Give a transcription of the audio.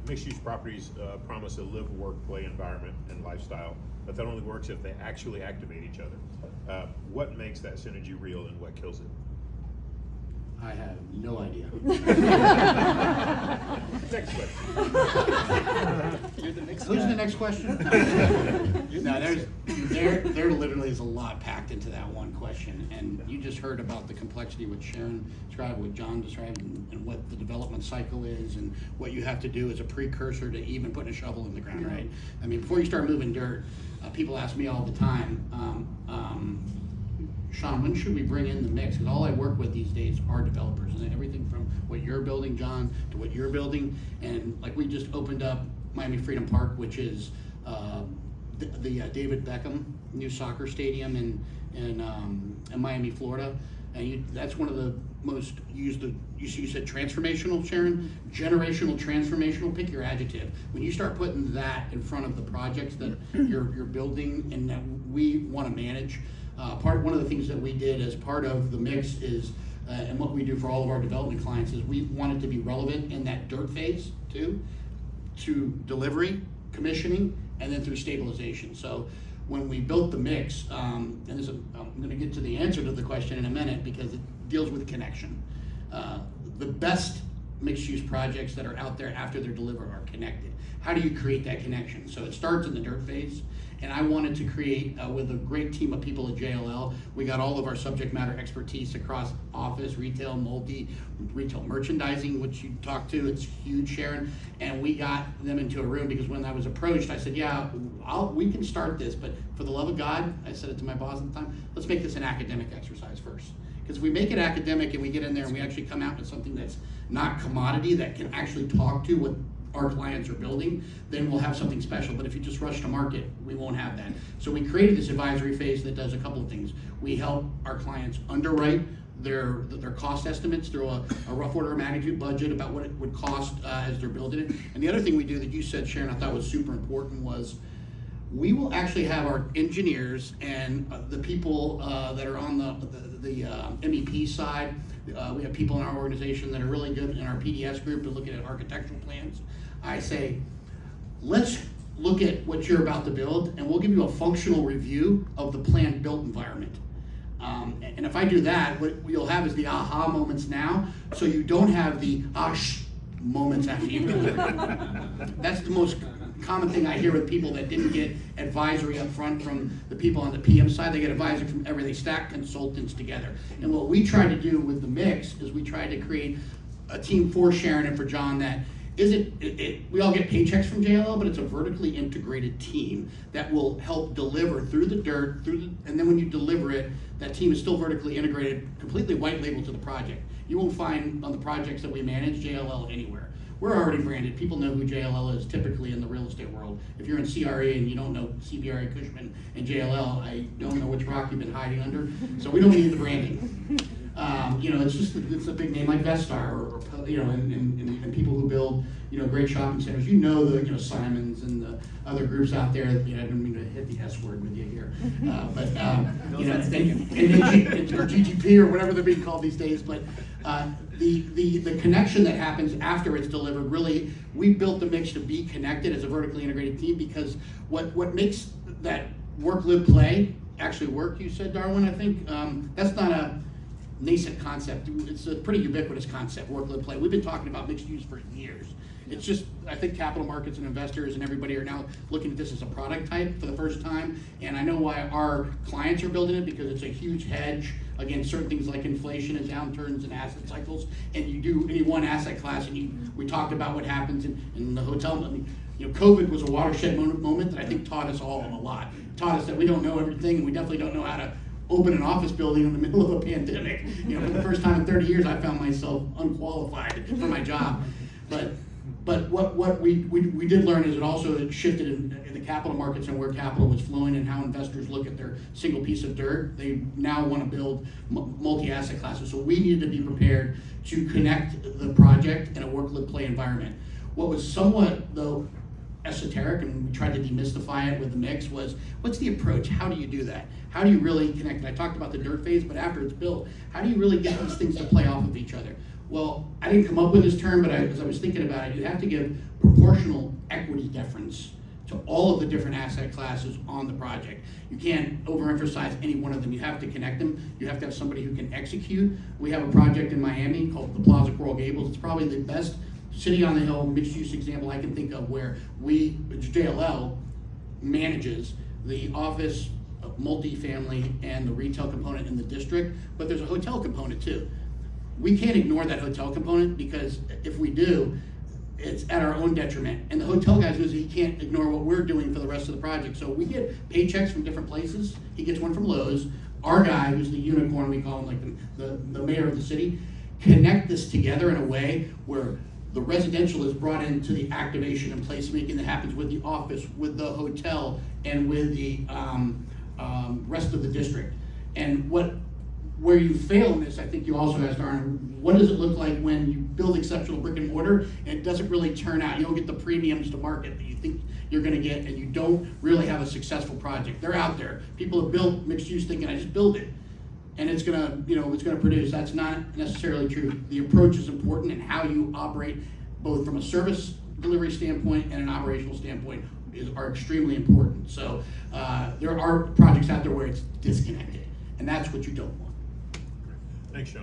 mixed-use properties promise a live, work, play environment and lifestyle, but that only works if they actually activate each other. What makes that synergy real and what kills it? I have no idea. Next question. You're the next Who's guy. the next question? No, there literally is a lot packed into that one question, and you just heard about the complexity, what Sharon described, what John described, and what the development cycle is, and what you have to do as a precursor to even putting a shovel in the ground, right? I mean, before you start moving dirt, people ask me all the time, Sean, when should we bring in the mix? Because all I work with these days are developers, and everything from what you're building, John, to what you're building. And like we just opened up Miami Freedom Park, which is the David Beckham new soccer stadium in Miami, Florida. And that's one of the most used. You said transformational, Sharon? Generational, transformational. Pick your adjective. When you start putting that in front of the projects that you're building and that we want to manage. One of the things that we did as part of the mix is, and what we do for all of our development clients is we want it to be relevant in that dirt phase too, to delivery, commissioning, and then through stabilization. So when we built the mix, and this, I'm going to get to the answer to the question in a minute because it deals with connection. The best mixed-use projects that are out there after they're delivered are connected. How do you create that connection? So it starts in the dirt phase. And I wanted to create, with a great team of people at JLL, we got all of our subject matter expertise across office, retail, retail merchandising, which you talked to, it's huge, Sharon. And we got them into a room because when I was approached, I said, yeah, we can start this, but for the love of God, I said it to my boss at the time, let's make this an academic exercise first. Because if we make it academic and we get in there and we actually come out with something that's not commodity, that can actually talk to what our clients are building, then we'll have something special. But if you just rush to market, we won't have that. So we created this advisory phase that does a couple of things. We help our clients underwrite their cost estimates through a rough order of magnitude budget about what it would cost as they're building it. And the other thing we do that you said, Sharon, I thought was super important was we will actually have our engineers and the people that are on the MEP side. We have people in our organization that are really good in our PDS group to look at architectural plans. I say, let's look at what you're about to build and we'll give you a functional review of the planned built environment. And if I do that, what you'll have is the aha moments now, so you don't have the moments after you build it. That's the most common thing I hear with people that didn't get advisory up front from the people on the PM side. They get advisory from they stack consultants together. And what we try to do with the mix is we try to create a team for Sharon and for John that we all get paychecks from JLL, but it's a vertically integrated team that will help deliver through the dirt, and then when you deliver it, that team is still vertically integrated, completely white label to the project. You won't find on the projects that we manage JLL anywhere. We're already branded. People know who JLL is typically in the real estate world. If you're in CRA and you don't know CBRE, Cushman, and JLL, I don't know which rock you've been hiding under. So we don't need the branding. It's a big name like Vestar or and people who build great shopping centers. The Simons and the other groups out there. I don't mean to hit the S word with you here, but or GGP or whatever they're being called these days. But the connection that happens after it's delivered, really, we built the mix to be connected as a vertically integrated team because what makes that work, live, play actually work, you said, Darwin, I think, that's not a nascent concept. It's a pretty ubiquitous concept, work, live, play. We've been talking about mixed use for years. It's just, I think capital markets and investors and everybody are now looking at this as a product type for the first time. And I know why our clients are building it, because it's a huge hedge against certain things like inflation and downturns and asset cycles. And you do any one asset class, and we talked about what happens in the hotel. I mean, COVID was a watershed moment that I think taught us all a lot. Taught us that we don't know everything, and we definitely don't know how to open an office building in the middle of a pandemic. For the first time in 30 years, I found myself unqualified for my job. But what we did learn is it also shifted in the capital markets and where capital was flowing and how investors look at their single piece of dirt. They now want to build multi-asset classes. So we needed to be prepared to connect the project in a work, live, play environment. What was somewhat, though, esoteric, and we tried to demystify it with the mix, was what's the approach? How do you do that? How do you really connect? And I talked about the dirt phase, but after it's built, how do you really get these things to play off of each other? Well, I didn't come up with this term, but as I was thinking about it, you have to give proportional equity difference to all of the different asset classes on the project. You can't overemphasize any one of them. You have to connect them. You have to have somebody who can execute. We have a project in Miami called the Plaza Coral Gables. It's probably the best city on the hill mixed use example I can think of, where JLL manages the office, multifamily, and the retail component in the district, but there's a hotel component too. We can't ignore that hotel component, because if we do, it's at our own detriment. And the hotel guy knows he can't ignore what we're doing for the rest of the project. So we get paychecks from different places. He gets one from Lowe's. Our guy, who's the unicorn, we call him, like the mayor of the city, connect this together in a way where the residential is brought into the activation and placemaking that happens with the office, with the hotel, and with the rest of the district. And where you fail in this, I think you also asked, Aaron, what does it look like when you build exceptional brick and mortar and it doesn't really turn out? You don't get the premiums to market that you think you're gonna get, and you don't really have a successful project. They're out there. People have built mixed use thinking, I just build it and it's gonna, it's gonna produce. That's not necessarily true. The approach is important, and how you operate, both from a service delivery standpoint and an operational standpoint, are extremely important. So there are projects out there where it's disconnected, and that's what you don't want. Thanks, Sean.